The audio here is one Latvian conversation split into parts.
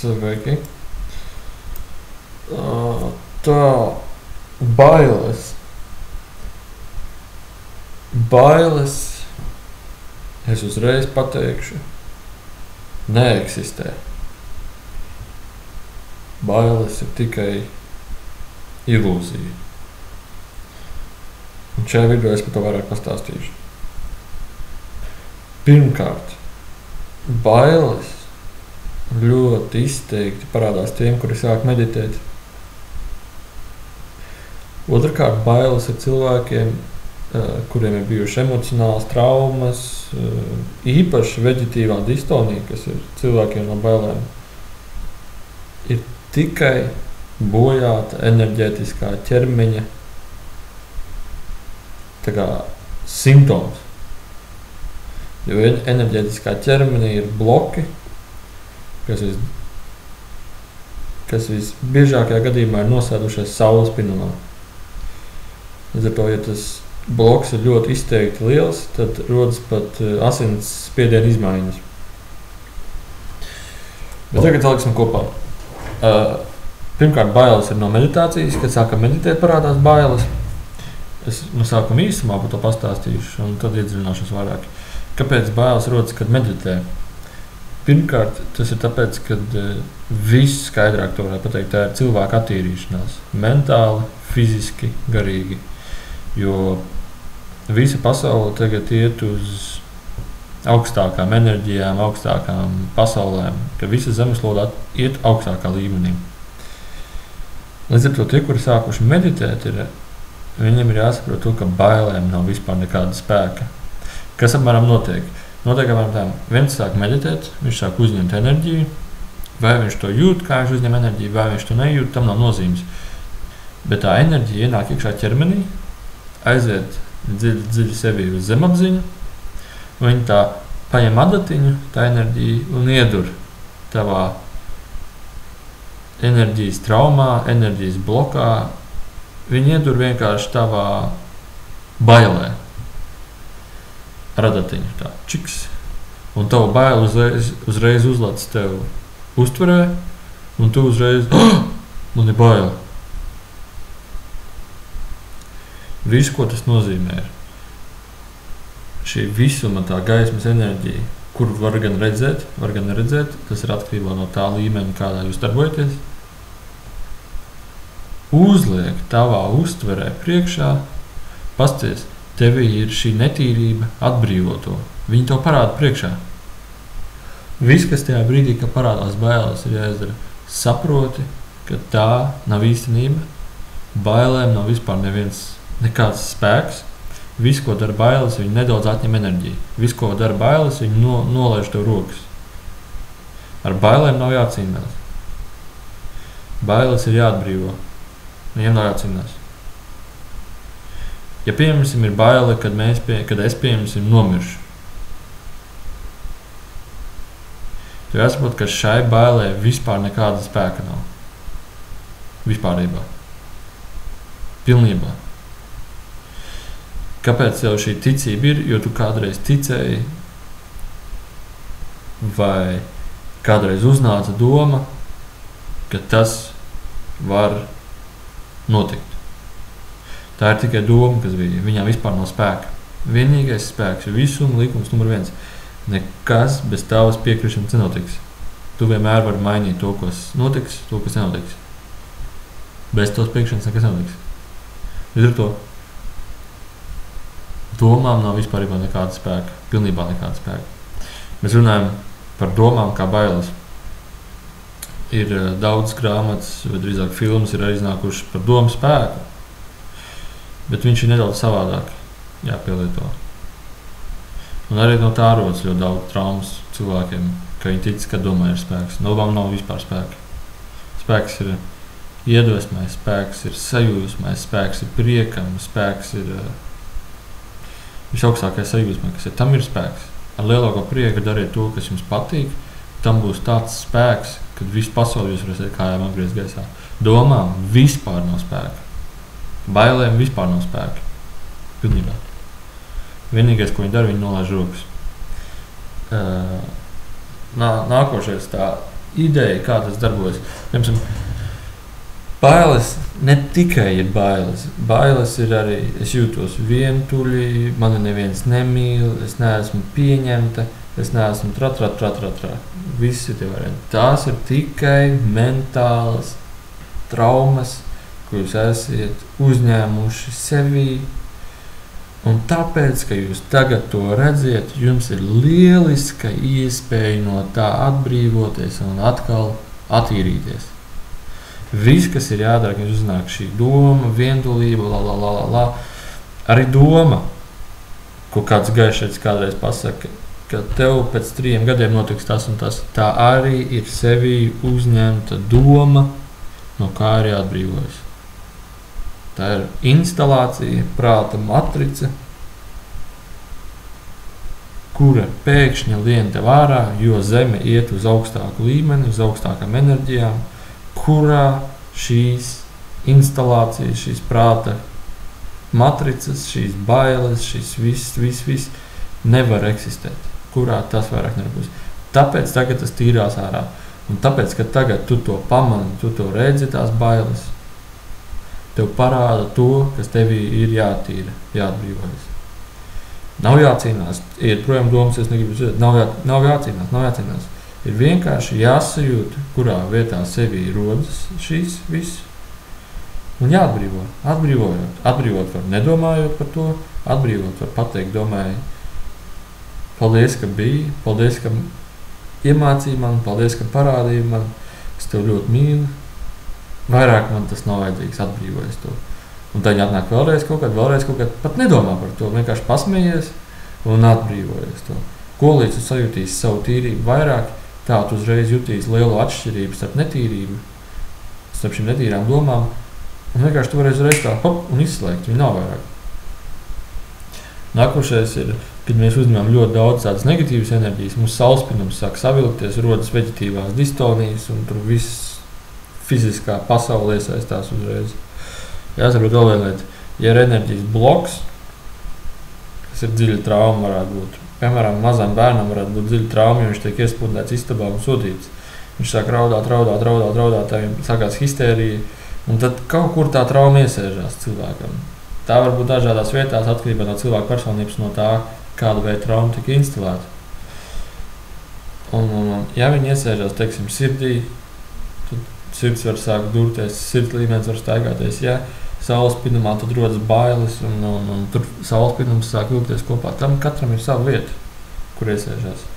Sveiki. Tā, bailes. Bailes, es uzreiz pateikšu, neeksistē. Bailes ir tikai ilūzija. Un šajā video es par to vairāk pastāstīšu. Pirmkārt, bailes ļoti izteikti parādās tiem, kuri sāk meditēt. Otrkārt, bailes ir cilvēkiem, kuriem ir bijuši emocionāls traumas, īpaši veģetīvā distonija, kas ir cilvēkiem no bailēm, ir tikai bojāta enerģētiskā ķermeņa simptoms. Jo enerģētiskā ķermenī ir bloki, kas visbiežākajā gadījumā ir nosēdušies saules pinumā. Līdz ar to, ja tas bloks ir ļoti izteikti liels, tad rodas pat asins spiediena izmaiņas. Bet tagad saliksim kopā. Pirmkārt, bailes ir no meditācijas, kad sākam meditēt, parādās bailes. Es no sākuma īsumā par to pastāstīšu, un tad iedziļināšos vairāk. Kāpēc bailes rodas, kad meditē? Pirmkārt, tas ir tāpēc, ka viss skaidrāk to varētu pateikt, tā ir cilvēka attīrīšanās. Mentāli, fiziski, garīgi. Jo visa pasaule tagad iet uz augstākām enerģijām, augstākām pasaulēm, ka visa zemeslode iet augstākā līmenī. Līdz ar to tie, kuri sākuši meditēt, viņiem ir jāsaprot to, ka bailēm nav vispār nekāda spēka. Kas apmēram notiek? Notiek apmēram tā, viens sāk meditēt, viņš sāk uzņemt enerģiju, vai viņš to jūt, kā viņš uzņem enerģiju, vai viņš to nejūt, tam nav nozīmes. Bet tā enerģija ienāk iekšā ķermenī, aiziet dziļi sevi uz zemapziņu, un viņi tā paņem adatiņu, tā enerģija, un iedur tavā enerģijas traumā, enerģijas blokā. Viņi iedur vienkārši tavā bailē. Radatiņu tā, čiks. Un tava baila uzreiz uzlēc tev uztverē, un tu uzreiz, man ir baila. Visu, ko tas nozīmē, ir šī visuma tā gaismas enerģija, kuru var gan redzēt, var gan neredzēt, tas ir atkarībā no tā līmeņa, kādā jūs darbojaties. Uzliek tavā uztverē priekšā, pasties, tevī ir šī netīrība, atbrīvo to. Viņi to parāda priekšā. Viss, kas tajā brīdī, kad parādās bailes, ir jāizdara. Saproti, ka tā nav īstenība, bailēm nav vispār nekāds spēks. Viss, ko dara bailes, viņi nedaudz atņem enerģiju. Viss, ko dara bailes, viņi nolaiž tev rokas. Ar bailēm nav jācīnās. Bailes ir jāatbrīvo. Viņiem nav jācīnās. Ja pieņemsim ir baile, kad es pieņemsim nomiršu. Tu jāsaprot, ka šai bailē vispār nekāda spēka nav. Vispārībā. Pilnībā. Kāpēc jau šī ticība ir? Jo tu kādreiz ticēji vai kādreiz uznāca doma, ka tas var notikt. Tā ir tikai doma, kas bija. Viņām vispār nav spēka. Vienīgais spēks ir visuma likums numur 1. Nekas bez tavas piekrišanas nenotiks. Tu vienmēr vari mainīt to, kas notiks, to, kas nenotiks. Bez tavas piekrišanas nekas nenotiks. Līdz ar to domām nav vispār nekāda spēka. Pilnībā nekāda spēka. Mēs runājam par domām kā bailes. Ir daudz grāmatas, vai drīzāk filmas ir arī iznākušas par domu spēku. Bet viņš ir nedaudz savādāk jāpielieto. Un arī no tā rodas ļoti daudz traumas cilvēkiem, ka viņi tic, ka domā ir spēks. Domām nav vispār spēka. Spēks ir iedvesmais, spēks ir sajūsmais, spēks ir priekam, spēks ir visaugstākais sajūsmai, kas ir. Tam ir spēks. Ar lielāko prieku dariet to, kas jums patīk. Tam būs tāds spēks, kad visu pasauli jūs varēsiet kājām apgriezt gaisā. Domām vispār nav spēka. Bailēm vispār nav spēka. Pilnībā. Vienīgais, ko viņi dara, viņi nolaiž rokas. Nākošais tā ideja, kā tas darbojas. Piemēram, bailes ne tikai ir bailes. Bailes ir arī, es jūtos vientuļi, mani neviens nemīl, es neesmu pieņemta, es neesmu trā. Visi tie varianti. Tās ir tikai mentālas traumas, ko jūs esat uzņēmuši sevī. Un tāpēc, ka jūs tagad to redziet, jums ir lieliska iespēja no tā atbrīvoties un atkal attīrīties. Viss, kas ir jādara, kad uznāk šī doma, viendulība, Arī doma, ko kāds gaišais kādreiz pasaka, ka tev pēc 3 gadiem notiks tas un tas. Tā arī ir sevī uzņemta doma, no kā arī atbrīvojas. Tā ir instalācija, prāta matrica, kura pēkšņi lien tev ārā, jo Zeme iet uz augstāku līmeni, uz augstākām enerģijām, kurā šīs instalācijas, šīs prāta matricas, šīs bailes, šīs viss nevar eksistēt, kurā tas vairāk nebūs. Tāpēc tagad tas tīrās ārā. Un tāpēc, ka tagad tu to pamani, tu to redzi, tās bailes, tev parāda to, kas tevī ir jātīra, jāatbrīvojas. Nav jācīnās, iet projām domas, es negribu zināt, nav jācīnās. Ir vienkārši jāsajūt, kurā vietā sevī rodas šīs viss, un jāatbrīvo. Atbrīvot var nedomājot par to, atbrīvot var pateikt, domāju, paldies, ka biji, paldies, ka iemācīja man, paldies, ka parādīja man, es tev ļoti mīlu. Vairāk man tas nav vajadzīgs, atbrīvojas to. Un tad atnāk vēlreiz kaut kad, pat nedomā par to, vienkārši pasmējies un atbrīvojas to. Ko līdz tu sajūtīsi savu tīrību vairāk, tā tu uzreiz jutīsi lielu atšķirību starp netīrību, starp šīm netīrām domām, un vienkārši tu varēsi uzreiz tā hop un izslēgt, viņi nav vairāk. Nākošais ir, kad mēs uzņemam ļoti daudz tādas negatīvas enerģijas, mūsu saulspinums sāk savilkties, rodas veģetīvās distonijas, un tur viss fiziskā pasaule iesaistās uzreiz. Jāsaprot vēl viena lieta. Ja ir enerģijas bloks, kas ir dziļa trauma varētu būt. Piemēram, mazam bērnam varētu būt dziļa trauma, jo viņš tiek iespundēts istabā un sodīts. Viņš sāk raudāt, tā viņam sākās histērija, un tad kaut kur tā trauma iesēžās cilvēkam. Tā var būt dažādās vietās, atkarībā no cilvēka personības, no tā, kāda veida trauma tika instalēta. Un ja viņi iesēžās, teiksim, sirdī, sirds var sākt durties, sirds līmenis var staigāties, ja saulspinumā tad rodas bailes un tur saulspinums sāk vilkties kopā. Tam katram ir sava vieta, kur iesēžās.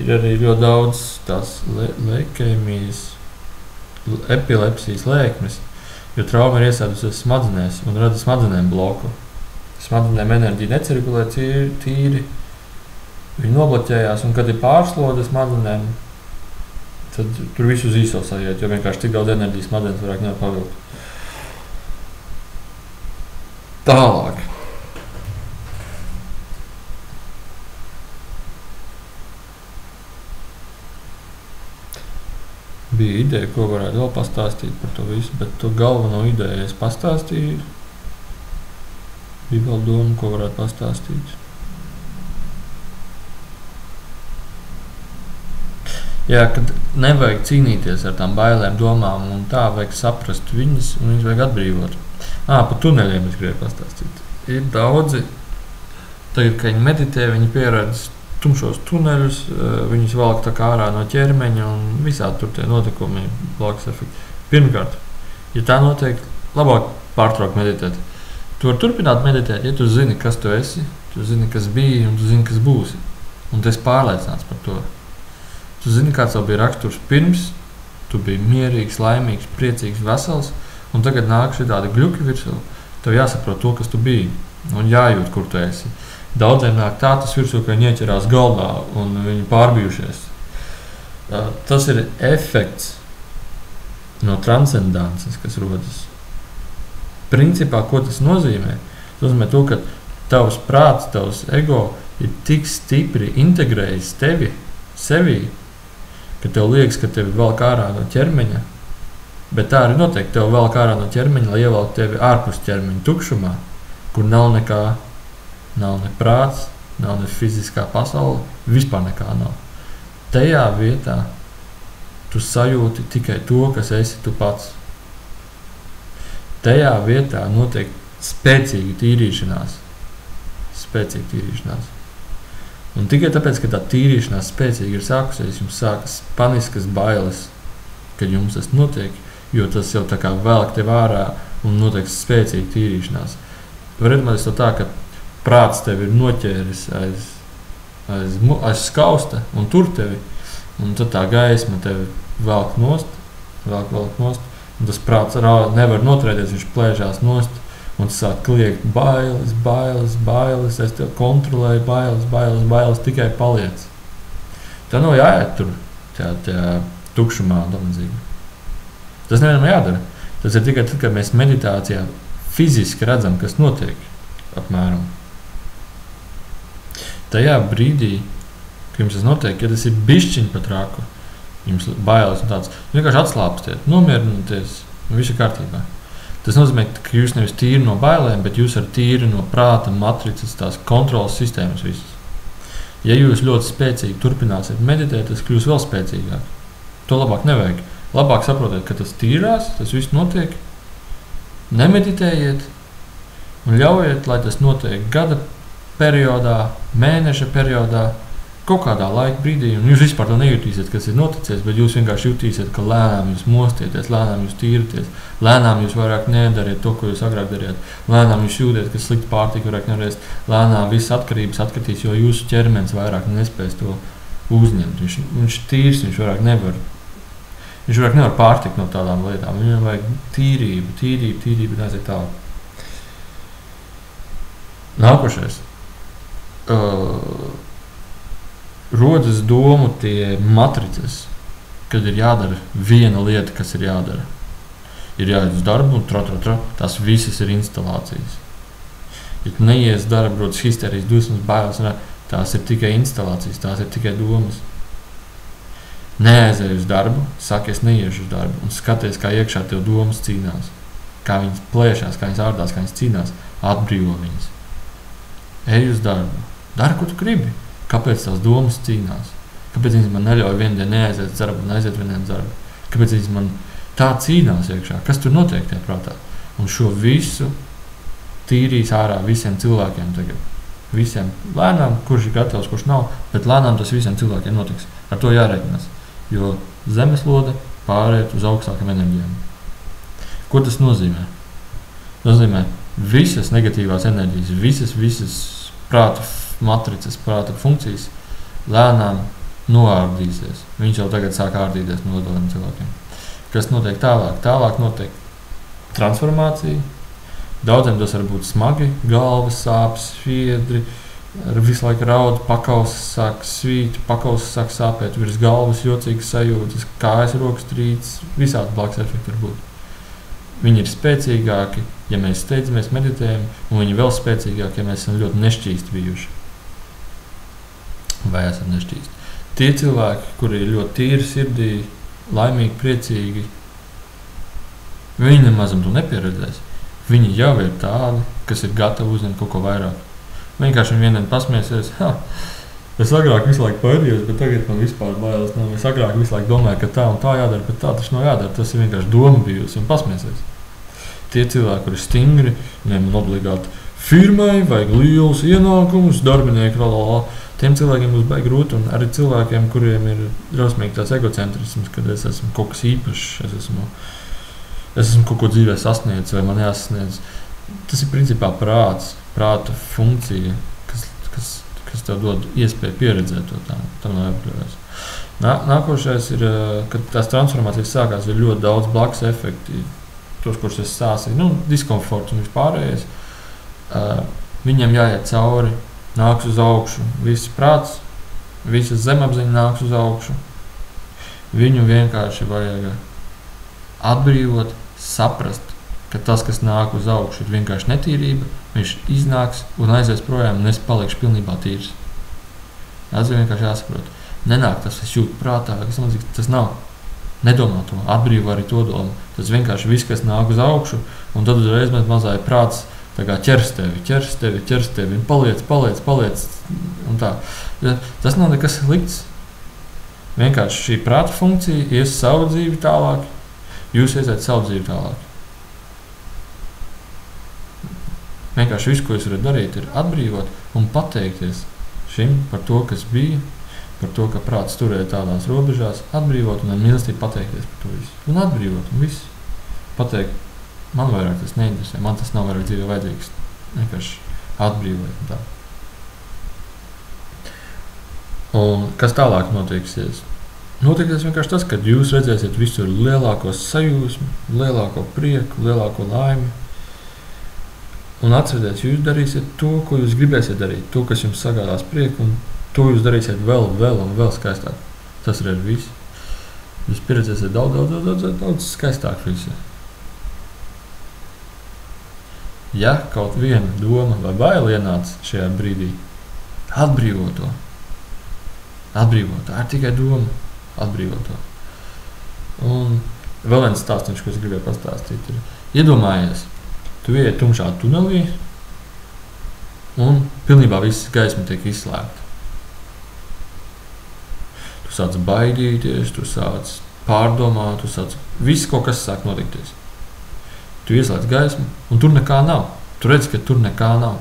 Ir arī ļoti daudz tās leikēmijas, epilepsijas lēkmes, jo trauma ir iesēdusies smadzenēs un rada smadzenēm bloku. Smadzenēm enerģija necirkulē tīri, viņi nobloķējās, un kad ir pārslode smadzenēm, tad tur visu uz īso sajiet, jo vienkārši tik daudz enerģijas smadzenes varētu nevar pavilkt. Tālāk. Bija ideja, ko varētu vēl pastāstīt par to visu, bet to galveno ideju es pastāstīju. Bija vēl doma, ko varētu pastāstīt. Jā, kad nevajag cīnīties ar tām bailēm, domām un tā, vajag saprast viņas un viņas vajag atbrīvot. Par tuneļiem es gribēju pastāstīt. Ir daudzi, tagad, kad viņi meditē, viņi pieredz tumšos tuneļus, viņus valk tā kā ārā no ķermeņa un visādi tur tie notikumi, blakus efekti. Pirmkārt, ja tā notiek, labāk pārtraukt meditēt. Tu vari turpināt meditēt, ja tu zini, kas tu esi, tu zini, kas bija un tu zini, kas būsi. Un tu esi pārliecināts par to. Tu zini, kāds tev bija raksturs pirms, tu biji mierīgs, laimīgs, priecīgs, vesels, un tagad nāk šitādi gļuki virsū. Tev jāsaprot to, kas tu biji, un jājūt, kur tu esi. Daudziem nāk tā tas virsū, ka viņi ieķerās galdā, un viņi pārbijušies. Tas ir efekts no transcendences, kas rodas. Principā, ko tas nozīmē? Tas nozīmē to, ka tavs prāts, tavs ego ir tik stipri integrējis tevi, sevī, ka tev liekas, ka tevi velk ārā no ķermeņa, bet tā arī notiek, tev velk ārā no ķermeņa, lai ievelk tevi ārpus ķermeņa tukšumā, kur nav nekā, nav ne prāts, nav ne fiziskā pasaule, vispār nekā nav. Tajā vietā tu sajūti tikai to, kas esi tu pats. Tajā vietā notiek spēcīga tīrīšanās. Un tikai tāpēc, ka tā tīrīšanās spēcīgi ir sākusies, jums sākas paniskas bailes, kad jums tas notiek, jo tas jau tā kā velk tev ārā un notiek spēcīga tīrīšanās. Var iedomāties to tā, ka prāts tevi ir noķēris aiz skausta un tur tevi, un tad tā gaisma tevi velk nost, un tas prāts nevar noturēties, viņš plēžās nost, un tas sāk kliegt bailes, es tev kontrolēju, bailes, tikai paliec. Tā nav jāiet tur, tajā tukšumā un tamlīdzīgi. Tas nevienam jādara. Tas ir tikai tad, kad mēs meditācijā fiziski redzam, kas notiek apmēram. Tajā brīdī, kad jums tas notiek, ja tas ir bišķiņ pat raku, jums bailes un tāds, vienkārši atslāpstiet, nomierināties, un viss ir kārtībā. Tas nozīmē, ka jūs nevis tīri no bailēm, bet jūs ar tīri no prāta matricas, tās kontrolas sistēmas visas. Ja jūs ļoti spēcīgi turpināsiet meditēt, tas kļūs vēl spēcīgāk. To labāk nevajag. Labāk saprotiet, ka tas tīrās, tas viss notiek, nemeditējiet un ļaujiet, lai tas notiek gada periodā, mēneša periodā, kaut kādā laika brīdī, un jūs vispār to nejutīsiet, kas ir noticies, bet jūs vienkārši jutīsiet, ka lēnām jūs mostieties, lēnām jūs tīraties, lēnām jūs vairāk nedariet to, ko jūs agrāk darījāt, lēnām jūs jūtiet, ka slikti pārtika vairāk nevarēs, lēnām visas atkarības atkritīs, jo jūsu ķermenis vairāk nespēs to uzņemt. Viņš tīrs, viņš vairāk nevar pārtikt no tādām lietām, viņam vajag tīrību, neaiziet tālāk. Nākošais. Rodas domu tie matricas, kad ir jādara viena lieta, kas ir jādara. Ir jāiet uz darbu un tās visas ir instalācijas. Ja tu neies darbu, rodas histerijas, dusmas, bailes, tās ir tikai instalācijas, tās ir tikai domas. Neaizēj uz darbu, saki, es neiešu uz darbu un skaties, kā iekšā tev domas cīnās. Kā viņas plēšās, kā viņas ārdās, kā viņas cīnās, atbrīvo viņas. Ej uz darbu, dari, ko tu gribi. Kāpēc tās domas cīnās? Kāpēc viņas man neļauj vienu dienu neaiziet uz darbu un aiziet vieniem uz darbu? Kāpēc viņas man tā cīnās iekšā? Kas tur notiek tajā prātā? Un šo visu tīrīs ārā visiem cilvēkiem tagad. Visiem lēnām, kurš ir gatavs, kurš nav, bet lēnām tas visiem cilvēkiem notiks. Ar to jārēķinās, jo zemeslode pāriet uz augstākām enerģijām. Ko tas nozīmē? Tas nozīmē visas negatīvās enerģijas, visas prāta matricas, prāta funkcijas lēnām noārdīsies. Viņš jau tagad sāk ārdīties no tādiem cilvēkiem. Kas notiek tālāk? Tālāk notiek transformācija. Daudziem tas var būt smagi, galvas sāpes, sviedri, visu laiku raud, pakauses sāk svīt, pakauses sāk sāpēt, virs galvas jocīgas sajūtas, kājas rokas trīc, visādi blakus efekti var būt. Viņi ir spēcīgāki, ja mēs steidzamies, meditējam, un viņi vēl spēcīgāki, ja mēs esam ļoti nešķīsti bijuši. Vai esam nešķīsti. Tie cilvēki, kuri ir ļoti tīri sirdī, laimīgi, priecīgi, viņi nemazam to nepieredzēs. Viņi jau ir tādi, kas ir gatavi uzņemt kaut ko vairāk. Vienkārši viņi vieniem pasmiesies, es agrāk visu laiku baidījos, bet tagad man vispār bailes nav. Es agrāk visu laiku domāju, ka tā un tā jādara, bet tā taču nav jādara. Tas ir vienkārši doma bijusi un pasmiesies. Tie cilvēki, kuri ir stingri, viņiem obligāti firmai, vajag lielus ienākumus, darbinieki, tiem cilvēkiem būs baigi grūti, un arī cilvēkiem, kuriem ir drausmīgi tāds egocentrisms, kad es esmu kaut kas īpašs, es esmu kaut ko dzīvē sasniedzis vai man jāsasniedz. Tas ir principā prāta funkcija, kas tev dod iespēju pieredzēt to tam nav jāpļaujas. Nākošais ir, kad tās transformācijas sākās, ir ļoti daudz blakus efekti, tos, kurus es sāsīju, diskomforts un vispārējais. Viņiem jāiet cauri, nāks uz augšu, viss prāts, visas zemapziņa nāks uz augšu. Viņu vienkārši vajag atbrīvot, saprast, ka tas, kas nāk uz augšu, ir vienkārši netīrība, viņš iznāks un aizies projām, un es palikšu pilnībā tīrs. Tas ir vienkārši jāsaprot. Nenāk tas, es jūtu prātā, tas nav. Nedomā to, atbrīvo arī to domu. Tas vienkārši viss, kas nāk uz augšu, un tad uzreiz mazāja prāts, tā kā ķers tevi, un paliec, un tā. Tas nav nekas slikts. Vienkārši šī prāta funkcija ies savu dzīvi tālāk, jūs iesiet savu dzīvi tālāk. Vienkārši visu, ko jūs varat darīt, ir atbrīvot un pateikties šim par to, kas bija, par to, ka prāts turēja tādās robežās, atbrīvot un ar mīlestību pateikties par to visu. Un atbrīvot un visu. Pateikt, man vairāk tas neinteresē, man tas nav vairāk dzīvē vajadzīgs. Vienkārši atbrīvot un tā. Un kas tālāk notiksies? Notiksies vienkārši tas, kad jūs redzēsiet visur lielāko sajūsmu, lielāko prieku, lielāko laimi. Un atcerieties, jūs darīsiet to, ko jūs gribēsiet darīt, to, kas jums sagādās prieku, un to jūs darīsiet vēl un vēl skaistāk. Tas ir viss. Jūs pieredzēsiet daudz skaistāk visu. Ja kaut viena doma vai baila ienāca šajā brīdī, atbrīvo to. Atbrīvo. Tā ir tikai doma. Atbrīvo to. Un vēl viens stāstiņš, ko es gribēju pastāstīt, ir iedomājies, tu ieej tumšā tunelī un pilnībā viss gaisma tiek izslēgta. Tu sāc baidīties, tu sāc pārdomāt, viss kaut kas sāk notikties. Tu ieslēdz gaismu un tur nekā nav. Tu redzi, ka tur nekā nav.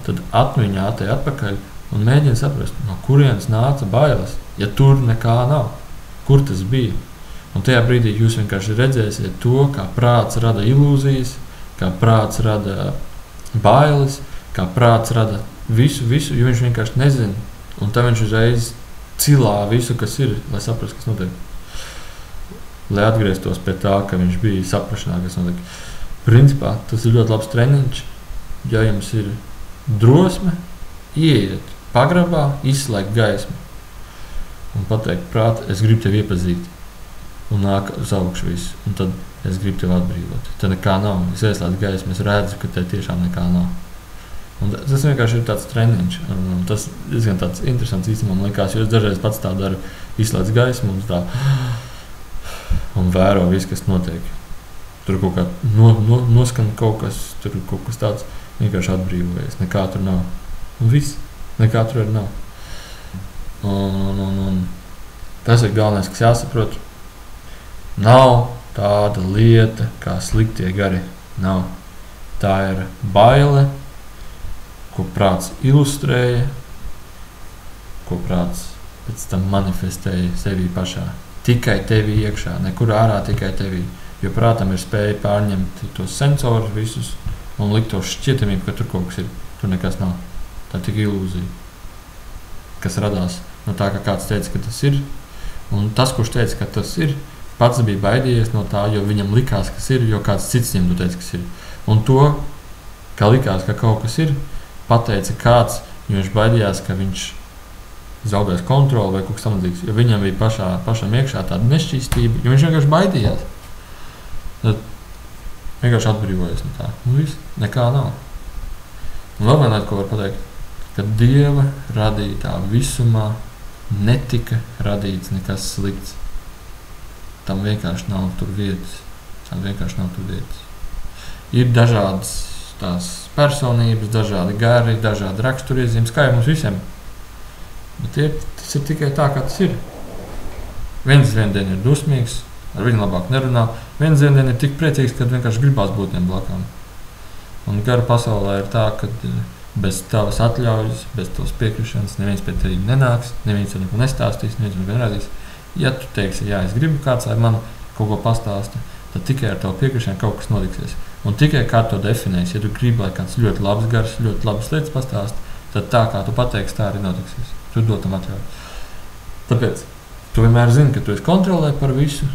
Tad atmiņā atej atpakaļ un mēģini saprast, no kurienes nāca bailes, ja tur nekā nav. Kur tas bija? Un tajā brīdī jūs vienkārši redzēsiet to, kā prāts rada ilūzijas, kā prāts rada bailes, kā prāts rada visu, jo viņš vienkārši nezina. Un tā viņš uzreiz cilā visu, kas ir, lai saprast, kas notiek. Lai atgrieztos pie tā, ka viņš bija saprašanā, kas notiek. Principā tas ir ļoti labs treniņš, ja jums ir drosme, ieiet pagrabā, izslēgt gaismu un pateikt prāt, es gribu tevi iepazīt un nāk uz augšu visu, un tad es gribu tevi atbrīvot. Te nekā nav, es ieslēdzu gaismu, es redzu, ka te tiešām nekā nav. Un tas vienkārši ir tāds treniņš, un tas diezgan tāds interesants īstenībā, man likās, jo es dažreiz pats tā daru, izslēdzu gaismu un tā un vēro visu, kas notiek. Tur kaut kā noskan kaut kas, tur kaut kas tāds vienkārši atbrīvojas, nekā tur nav. Un viss, nekā tur arī nav. Un tas ir galvenais, kas jāsaprot. Nav tāda lieta, kā sliktie gari. Nav. Tā ir baile, ko prāts ilustrēja, ko prāts pēc tam manifestēja sevī pašā. Tikai tevī iekšā, nekur ārā, tikai tevī. Jo prātam ir spēja pārņemt tos sensorus visus un likt to šķietamību, ka tur kaut kas ir. Tur nekas nav. Tā ir tik ilūzija, kas radās no tā, ka kāds teica, ka tas ir. Un tas, kurš teica, ka tas ir, pats bija baidījies no tā, jo viņam likās, kas ir, jo kāds cits viņam teica, kas ir. Un to, kā likās, ka kaut kas ir, pateica kāds, jo viņš baidījās, ka viņš zaudēs kontroli vai kaut kas tamlīdzīgs, jo viņam bija pašam iekšā tāda nešķīstība, jo viņš vienkārši baidījās. Tad vienkārši atbrīvojas no tā. Un viss, nekā nav. Un vēl vienāt, ko var pateikt, ka Dieva radītā visumā netika radīts nekas slikts. Tam vienkārši nav tur vietas. Ir dažādas tās personības, dažādi gari, dažādi raksturiezīmes, kā jau mums visiem. Bet tas ir tikai tā, kā tas ir. Viens viendien ir dusmīgs, ar viņu labāk nerunā. Viens viendien ir tik priecīgs, kad vienkārši gribās būt viņam blakām. Un gara pasaulē ir tā, ka bez tavas atļaujas, bez tavas piekrišanas neviens pie tevi nenāks, neviens tev neko nestāstīs, neviens tev nerādīs. Ja tu teiksi, jā, es gribu kāds ar mani kaut ko pastāsta, tad tikai ar tavu piekrišanu kaut kas notiksies. Un tikai kā to definēs, ja tu gribi, lai kāds ļoti labs gars, ļoti labas lietas pastāst, tad tā kā tu pateiksi, tā arī notiksies. Tu dod tam atļauju. Tāpēc tu vienmēr zini, ka tu esi kontrolē par visu,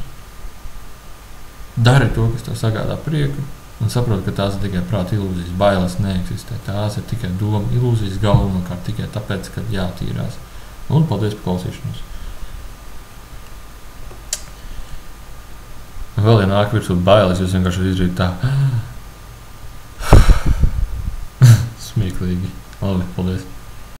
dari to, kas tev sagādā prieku, un saproti, ka tās ir tikai prāta ilūzijas, bailes neeksistē. Tās ir tikai doma ilūzijas galvenokārt tikai tāpēc, ka jātīrās. Un paldies par klausīšanos. Vēl ja nāk virsū bailes, jūs vienkārši izdarīt tā smieklīgi.